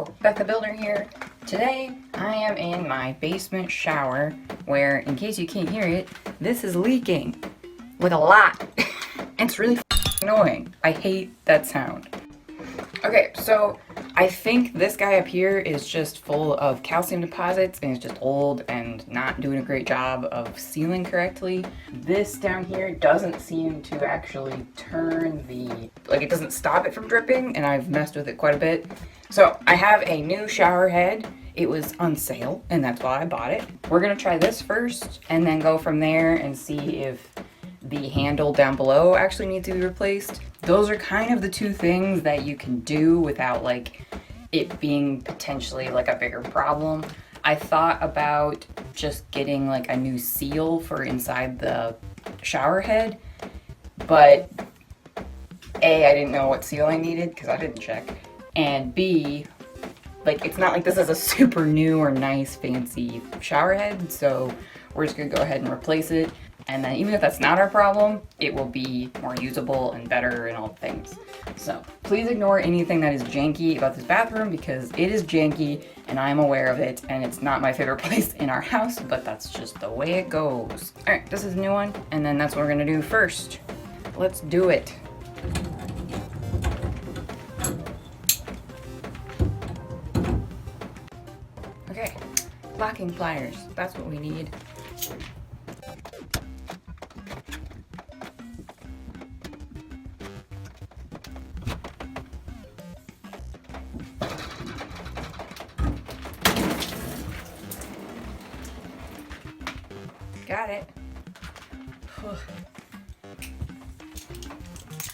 Hello, Beth the Builder here. Today I am in my basement shower where, in case you can't hear it, this is leaking with a lot. It's really annoying. I hate that sound. Okay, so I think this guy up here is just full of calcium deposits and it's just old and not doing a great job of sealing correctly. This down here doesn't seem to actually turn it doesn't stop it from dripping, and I've messed with it quite a bit. So I have a new shower head. It was on sale and that's why I bought it. We're gonna try this first and then go from there and see if the handle down below actually needs to be replaced. Those are kind of the two things that you can do without it being potentially a bigger problem. I thought about just getting a new seal for inside the shower head, but A, I didn't know what seal I needed because I didn't check, and B, it's not like this is a super new or nice fancy shower head, so we're just gonna go ahead and replace it. And then even if that's not our problem, it will be more usable and better and all things. So please ignore anything that is janky about this bathroom because it is janky and I'm aware of it and it's not my favorite place in our house, but that's just the way it goes. All right, this is a new one and then that's what we're gonna do first. Let's do it. Okay, locking pliers, that's what we need. Got it.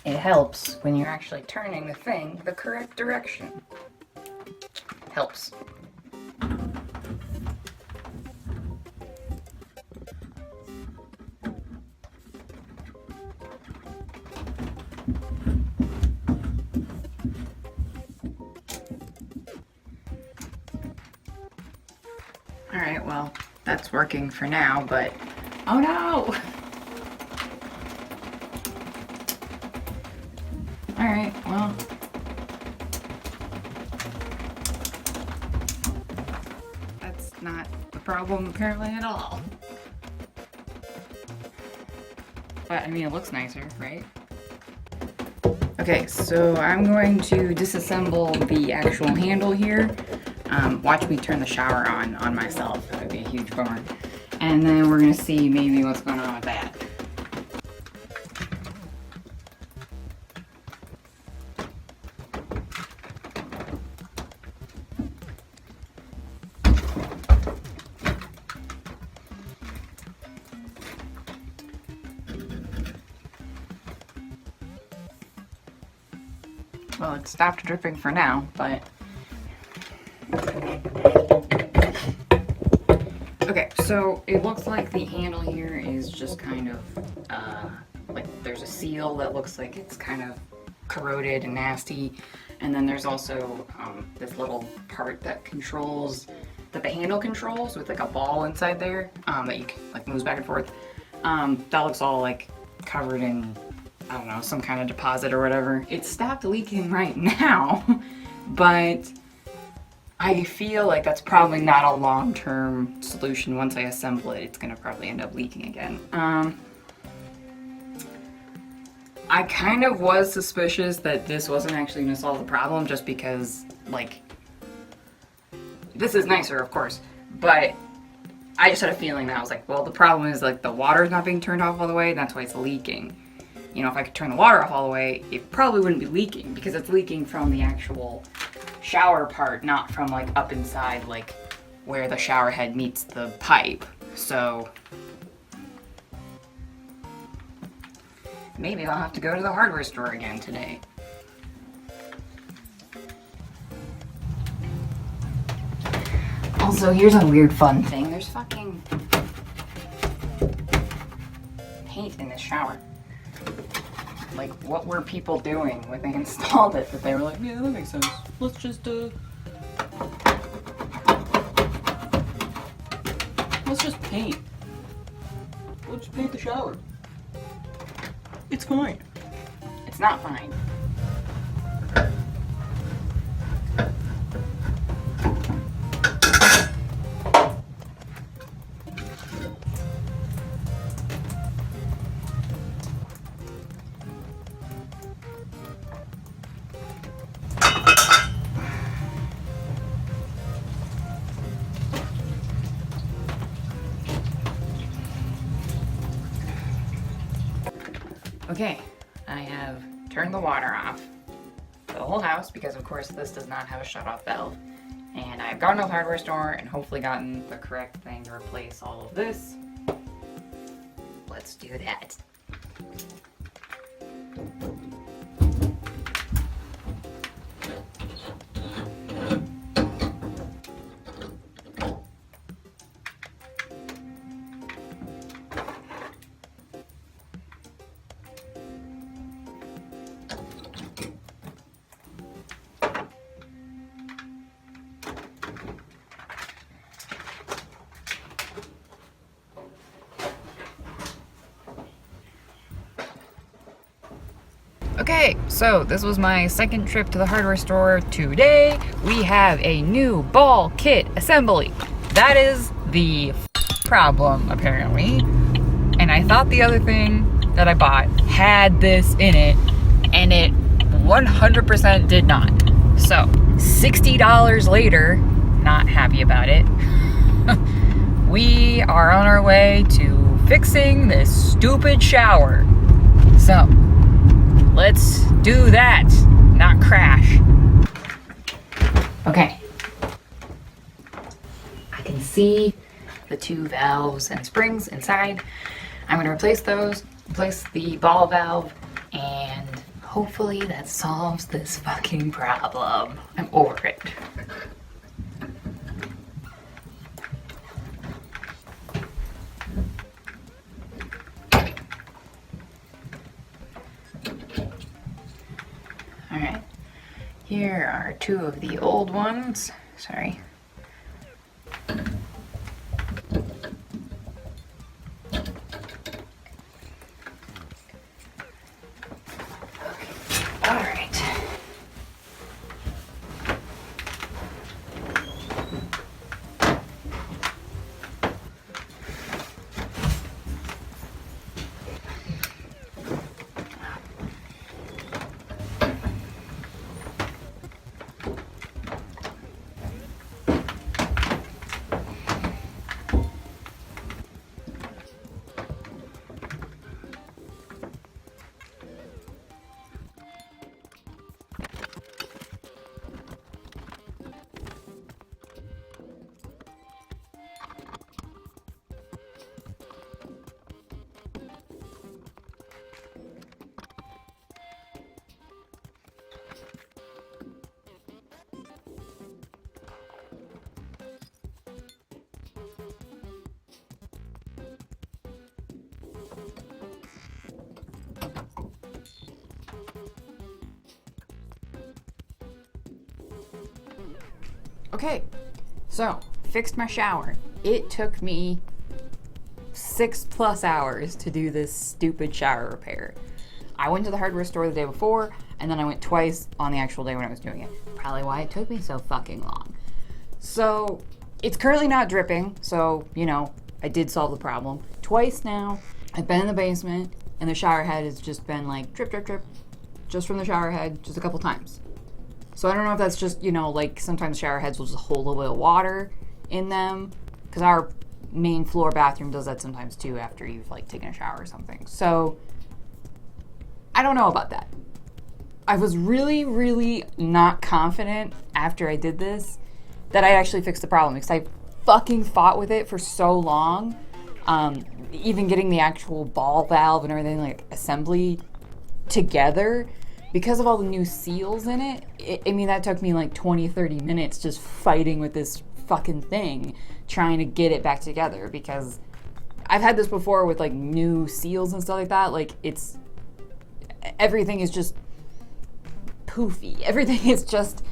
It helps when you're actually turning the thing the correct direction. Helps. Alright, well, that's working for now, but oh no! Alright, well. That's not the problem apparently at all. But I mean, it looks nicer, right? Okay, so I'm going to disassemble the actual handle here. Watch me turn the shower on myself. That would be a huge bummer. And then we're gonna see maybe what's going on with that. Well, it stopped dripping for now, but okay, so it looks like the handle here is just kind of, there's a seal that looks like it's kind of corroded and nasty. And then there's also this little part that the handle controls with a ball inside there that you can moves back and forth. That looks all covered in, I don't know, some kind of deposit or whatever. It stopped leaking right now, but I feel like that's probably not a long-term solution. Once I assemble it, it's gonna probably end up leaking again. I kind of was suspicious that this wasn't actually gonna solve the problem just because, this is nicer, of course, but I just had a feeling that I was well, the problem is the water's not being turned off all the way, and that's why it's leaking. You know, if I could turn the water off all the way, it probably wouldn't be leaking because it's leaking from the actual shower part, not from up inside where the shower head meets the pipe. So maybe I'll have to go to the hardware store again today. Also, here's a weird fun thing. There's fucking paint in this shower. What were people doing when they installed it that they were like, yeah, that makes sense. Let's just paint. Let's just paint the shower. It's fine. It's not fine. Okay, I have turned the water off for the whole house because of course this does not have a shut-off valve. And I've gone to the hardware store and hopefully gotten the correct thing to replace all of this. Let's do that. Okay, so this was my second trip to the hardware store. Today, we have a new ball kit assembly. That is the problem, apparently. And I thought the other thing that I bought had this in it, and it 100% did not. So, $60 later, not happy about it. We are on our way to fixing this stupid shower. So, let's do that, not crash. Okay. I can see the two valves and springs inside. I'm gonna replace those, replace the ball valve, and hopefully that solves this fucking problem. I'm over it. Alright, here are two of the old ones. Sorry. Alright. Okay, so fixed my shower. It took me 6+ hours to do this stupid shower repair. I went to the hardware store the day before, and then I went twice on the actual day when I was doing it. Probably why it took me so fucking long. So, it's currently not dripping, so, you know, I did solve the problem. Twice now, I've been in the basement, and the shower head has just been like drip, drip, drip, just from the shower head, just a couple times. So I don't know if that's just, you know, like sometimes shower heads will just hold a little bit of water in them, because our main floor bathroom does that sometimes too after you've like taken a shower or something. So I don't know about that. I was really, really not confident after I did this that I actually fixed the problem, because I fucking fought with it for so long. Even getting the actual ball valve and everything, like assembly together, because of all the new seals in it, I mean, that took me like 20-30 minutes just fighting with this fucking thing, trying to get it back together, because I've had this before with like new seals and stuff like that. Like, everything is just poofy. Everything is just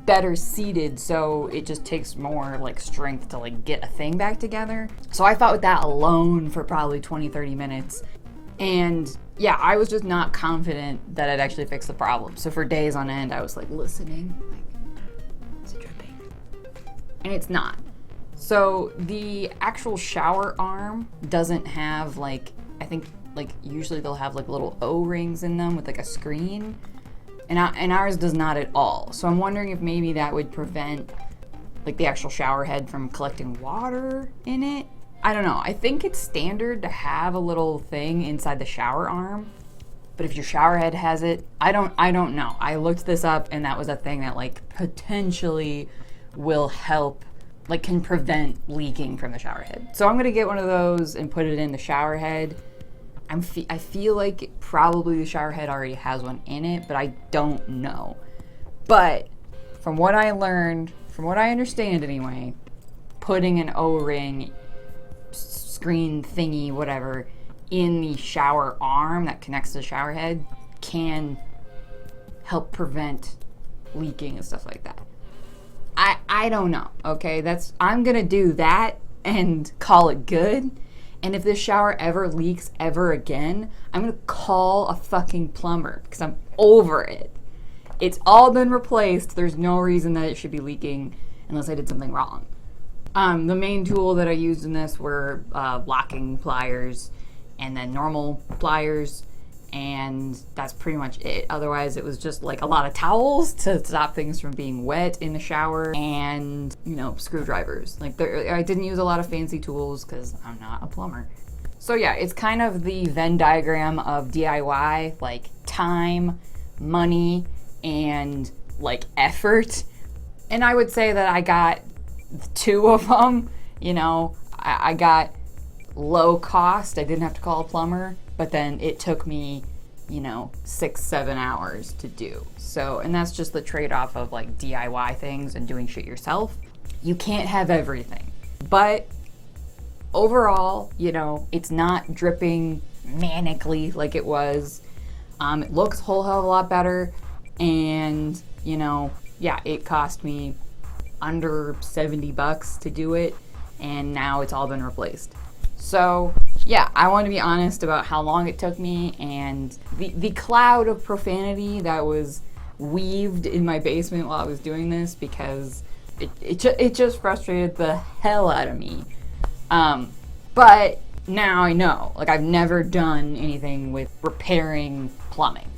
better seated, so it just takes more like strength to like get a thing back together. So I fought with that alone for probably 20-30 minutes. And yeah, I was just not confident that I'd actually fix the problem. So for days on end, I was like listening, like, is it dripping? And it's not. So the actual shower arm doesn't have like, I think like usually they'll have like little O-rings in them with like a screen. And ours does not at all. So I'm wondering if maybe that would prevent like the actual shower head from collecting water in it. I don't know. I think it's standard to have a little thing inside the shower arm, But if your shower head has it, I don't know. I looked this up, and that was a thing that like potentially will help, like can prevent leaking from the shower head. So I'm gonna get one of those and put it in the shower head. I feel like probably the shower head already has one in it, but I don't know. But from what I learned, from what I understand anyway, putting an O-ring screen thingy, whatever, in the shower arm that connects to the shower head can help prevent leaking and stuff like that. I don't know, okay? I'm gonna do that and call it good. And if this shower ever leaks ever again, I'm gonna call a fucking plumber because I'm over it. It's all been replaced. There's no reason that it should be leaking unless I did something wrong. The main tool that I used in this were locking pliers and then normal pliers, and that's pretty much it. Otherwise, it was just like a lot of towels to stop things from being wet in the shower, and screwdrivers. Like I didn't use a lot of fancy tools because I'm not a plumber. So yeah, it's kind of the Venn diagram of DIY, like time, money, and like effort. And I would say that I got 2 of them. I got low cost. I didn't have to call a plumber, but then it took me 6-7 hours to do. So, and that's just the trade-off of like DIY things and doing shit yourself. You can't have everything, but overall, it's not dripping manically like it was. It looks a whole hell of a lot better, and yeah, it cost me under $70 to do it, and now it's all been replaced. So yeah, I want to be honest about how long it took me and the cloud of profanity that was weaved in my basement while I was doing this, because it just frustrated the hell out of me. But now I know, like, I've never done anything with repairing plumbing.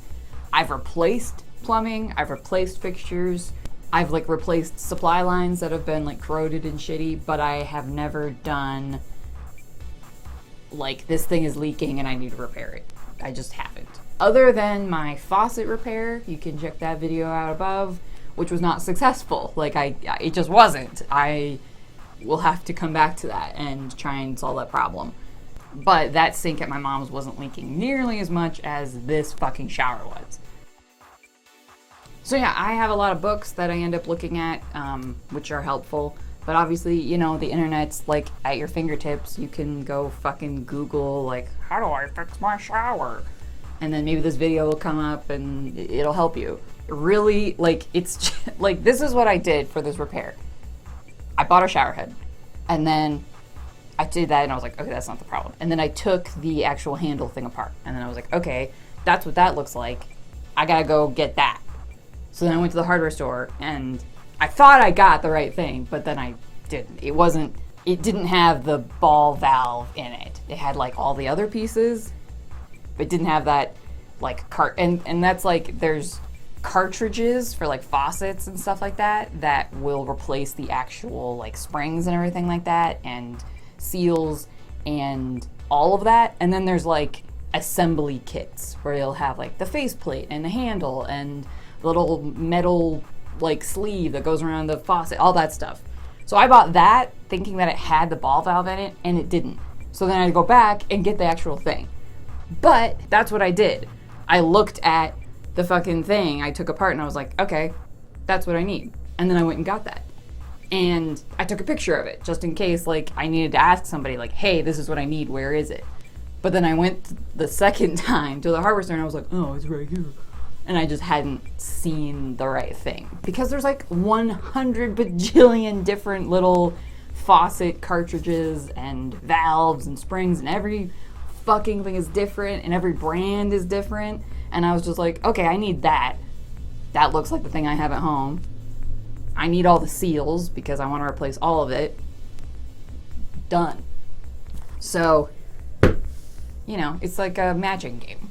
I've replaced plumbing, I've replaced fixtures, I've like replaced supply lines that have been like corroded and shitty, but I have never done like this thing is leaking and I need to repair it. I just haven't. Other than my faucet repair, you can check that video out above, which was not successful. Like it just wasn't. I will have to come back to that and try and solve that problem. But that sink at my mom's wasn't leaking nearly as much as this fucking shower was. So yeah, I have a lot of books that I end up looking at, which are helpful. But obviously, the internet's like at your fingertips. You can go fucking Google like, how do I fix my shower? And then maybe this video will come up and it'll help you. Really, like, it's like, this is what I did for this repair. I bought a shower head, and then I did that and I was like, okay, that's not the problem. And then I took the actual handle thing apart, and then I was like, okay, that's what that looks like. I gotta go get that. So then I went to the hardware store, and I thought I got the right thing, but then I didn't. It didn't have the ball valve in it. It had like all the other pieces, but it didn't have that like and that's like, there's cartridges for like faucets and stuff like that will replace the actual like springs and everything like that, and seals and all of that. And then there's like assembly kits where you'll have like the faceplate and the handle and the little metal like sleeve that goes around the faucet, all that stuff. So I bought that thinking that it had the ball valve in it, and it didn't. So then I had to go back and get the actual thing. But that's what I did. I looked at the fucking thing I took apart and I was like, okay, that's what I need. And then I went and got that. And I took a picture of it just in case like I needed to ask somebody like, hey, this is what I need, where is it? But then I went the second time to the hardware store and I was like, oh, it's right here. And I just hadn't seen the right thing. Because there's like 100 bajillion different little faucet cartridges and valves and springs, and every fucking thing is different and every brand is different. And I was just like, okay, I need that. That looks like the thing I have at home. I need all the seals because I want to replace all of it. Done. So, it's like a matching game.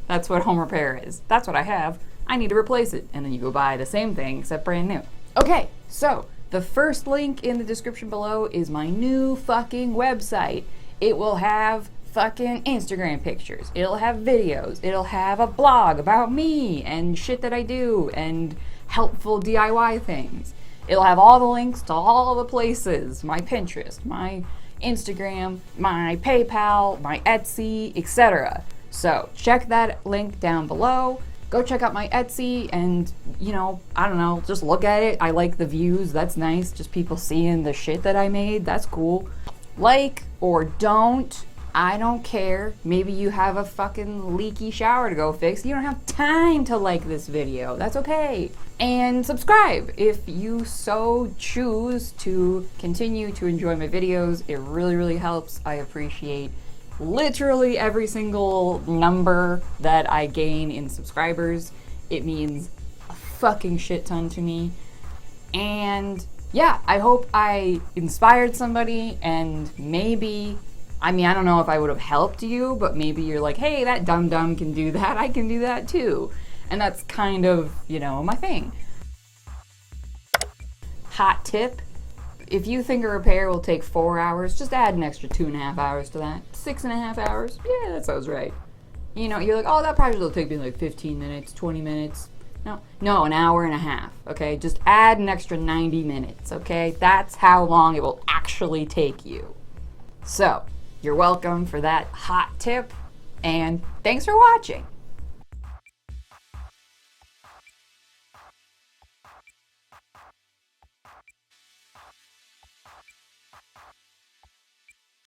That's what home repair is. That's what I have. I need to replace it. And then you go buy the same thing except brand new. Okay, so the first link in the description below is my new fucking website. It will have fucking Instagram pictures. It'll have videos. It'll have a blog about me and shit that I do and helpful DIY things. It'll have all the links to all the places, my Pinterest, my Instagram, my PayPal, my Etsy, etc. So check that link down below. Go check out my Etsy and, you know, I don't know, just look at it. I like the views. That's nice. Just people seeing the shit that I made. That's cool. Like or don't. I don't care. Maybe you have a fucking leaky shower to go fix. You don't have time to like this video. That's okay. And subscribe if you so choose to continue to enjoy my videos. It really, really helps. I appreciate literally every single number that I gain in subscribers. It means a fucking shit ton to me. And yeah, I hope I inspired somebody, and maybe, I mean, I don't know if I would have helped you, but maybe you're like, hey, that dum-dum can do that, I can do that too. And that's kind of, you know, my thing. Hot tip, if you think a repair will take 4 hours, just add an extra 2.5 hours to that. 6.5 hours, yeah, that sounds right. You know, you're like, oh, that project will take me like 15 minutes, 20 minutes. No, an hour and a half, okay? Just add an extra 90 minutes, okay? That's how long it will actually take you. So, you're welcome for that hot tip, and thanks for watching.